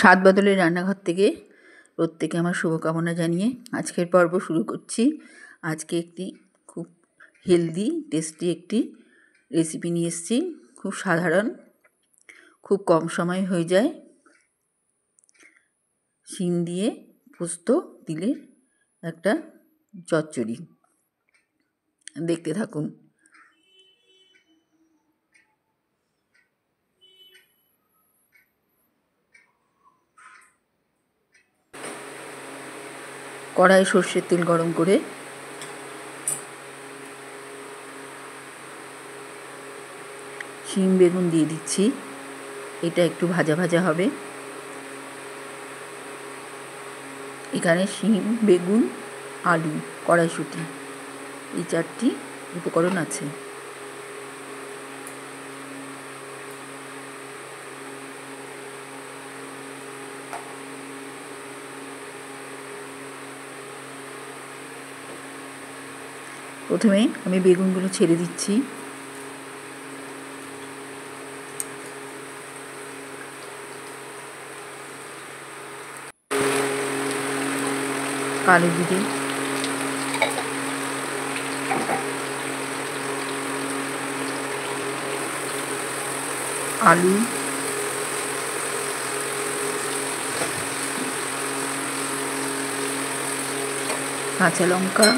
স্বাদ বদলের রান্নাঘর থেকে প্রত্যেকে আমার শুভকামনা জানিয়ে আজকের পর্ব শুরু করছি। আজকে একটি খুব হেলদি টেস্টি একটি রেসিপি নিয়ে এসেছি। খুব সাধারণ, খুব কম সময় হয়ে যায়। শিম দিয়ে পোস্ত দিলে একটা চচ্চড়ি। দেখতে থাকুন। কড়াই সর্ষের তেল গরম করে শিম বেগুন দিয়ে দিচ্ছি। এটা একটু ভাজা ভাজা হবে। এখানে শিম বেগুন আলু কড়াইশুঁটি এই 4টি উপকরণ আছে। প্রথমে আমি বেগুনগুলো ছেড়ে দিচ্ছি। কালো জিরে, আলু, কাঁচা লঙ্কা,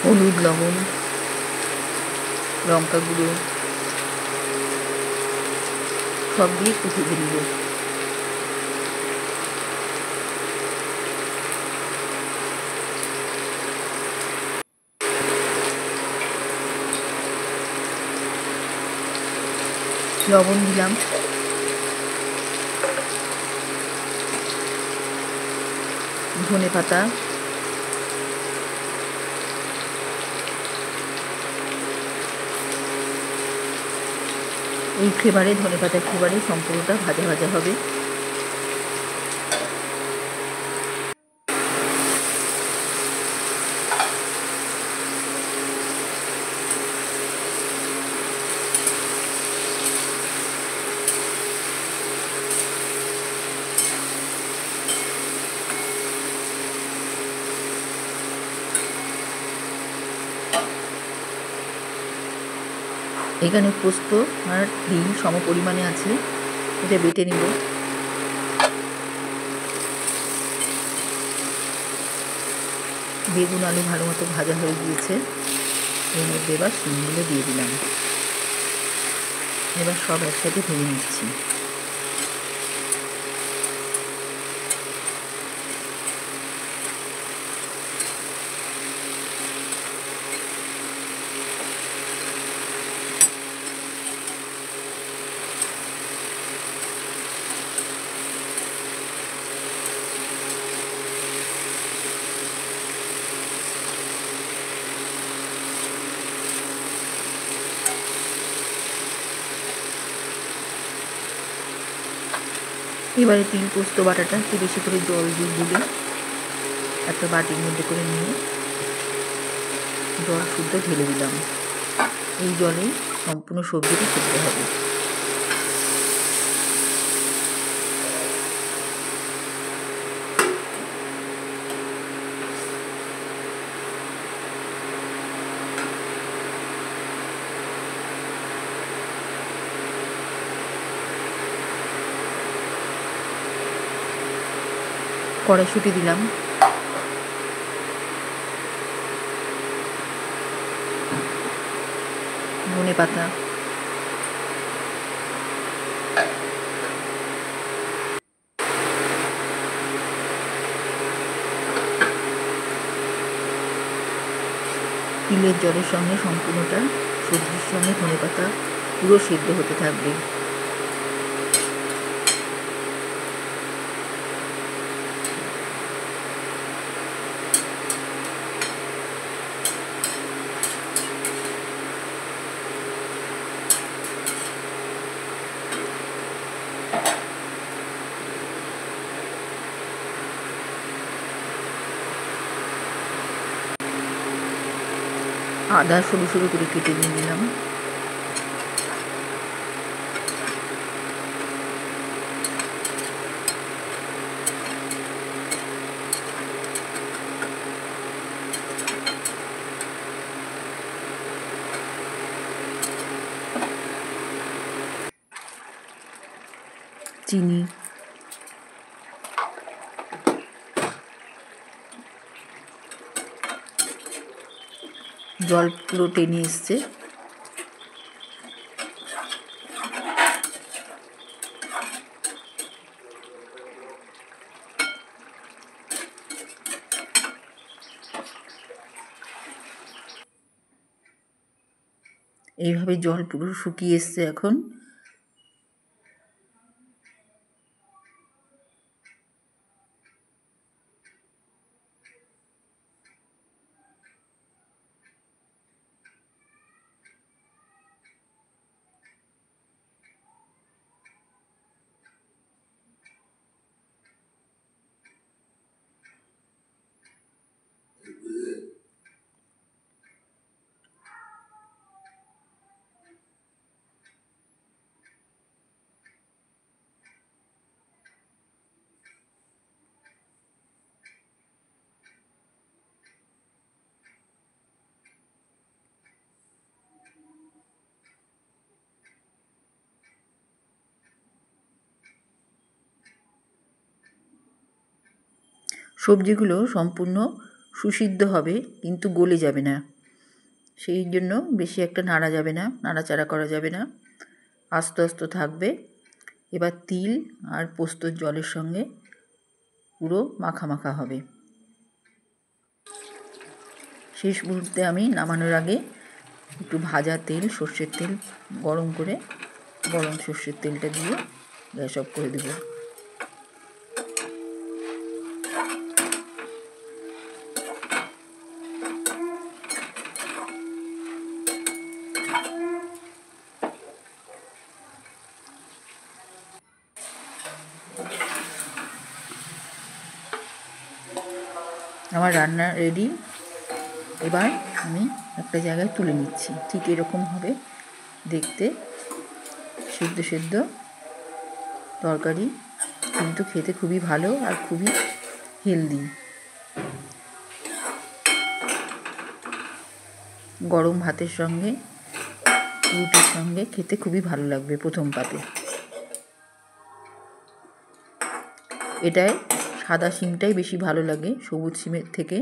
হলুদ, লবণ, লঙ্কা গুঁড়ো সব দিয়ে একটু ভেজে নেব। লবণ দিলাম, ধনে পাতা, এই ফ্লেভারে ধনে পাতার ফ্লেভারে সম্পূর্ণটা ভাজা ভাজা হবে। এখানে পোস্ত আর ডিম সম পরিমাণে আছে, এটা বেটে নেব। বেগুন আলু ভালো মতো ভাজা হয়ে গিয়েছে। এর মধ্যে এবার শিমগুলো দিয়ে দিলাম। এবার সব একসাথে ভেজে নিচ্ছি। এবারে তিল পোস্ত বাটাটা একটু বেশি করে জল দিয়ে দিলে একটা বাটির মধ্যে করে নিয়ে জল শুদ্ধ ঢেলে দিলাম। এই জলে সম্পূর্ণ সবজিটা সিদ্ধ হবে। কড়াইশুঁটি দিলাম, ধনে পাতা, তিলের জলের সঙ্গে সম্পূর্ণটা সবজির সঙ্গে ধনে পাতা পুরো সিদ্ধ হতে থাকবে। আদা সরু সরু করে কেটে দিয়ে দিলাম। চিনি, জল পুরো টেনে এসছে। এইভাবে জল পুরো শুকিয়ে এসছে এখন। সবজিগুলো সম্পূর্ণ সুসিদ্ধ হবে, কিন্তু গলে যাবে না। সেই জন্য বেশি একটা নাড়া যাবে না, নাড়াচাড়া করা যাবে না, আস্তে আস্তে থাকবে। এবার তিল আর পোস্তর জলের সঙ্গে পুরো মাখা মাখা হবে। শেষ মুহূর্তে আমি নামানোর আগে একটু ভাজা তেল, সর্ষের তেল গরম করে, গরম সর্ষের তেলটা দিয়ে গ্যাস অফ করে দেব। আমার রান্না রেডি। এবার আমি একটা জায়গায় তুলে নিচ্ছি। ঠিক এরকম হবে দেখতে, সেদ্ধ সেদ্ধ তরকারি, কিন্তু খেতে খুবই ভালো আর খুবই হেলদি। গরম ভাতের সঙ্গে, রুটির সঙ্গে খেতে খুবই ভালো লাগবে প্রথম পাতে। এটায় সাদা শিমটাই বেশি ভালো লাগে সবুজ শিমের থেকে।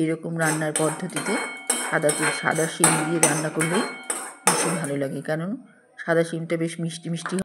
এরকম রান্নার পদ্ধতিতে সাদা শিম দিয়ে রান্না করলেই বেশি ভালো লাগে, কারণ সাদা শিমটা বেশ মিষ্টি মিষ্টি